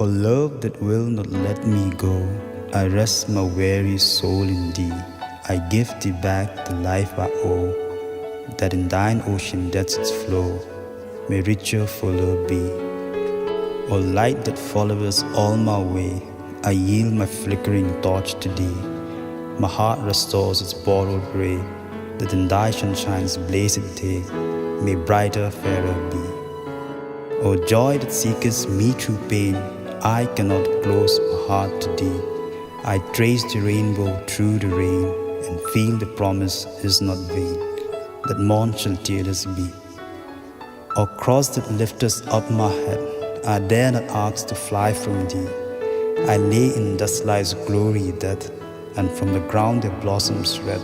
O love that will not let me go, I rest my weary soul in thee. I give thee back the life I owe, that in thine ocean depths its flow may richer, fuller be. O light that followest all my way, I yield my flickering torch to thee. My heart restores its borrowed ray, that in thy sunshine's blazed day may brighter, fairer be. O joy that seekest me through pain, I cannot close my heart to thee. I trace the rainbow through the rain, and feel the promise is not vain, that morn shall tearless be. O cross that liftest up my head, I dare not ask to fly from thee. I lay in dust lies glory that, and from the ground there blossoms red,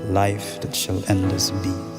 life that shall endless be.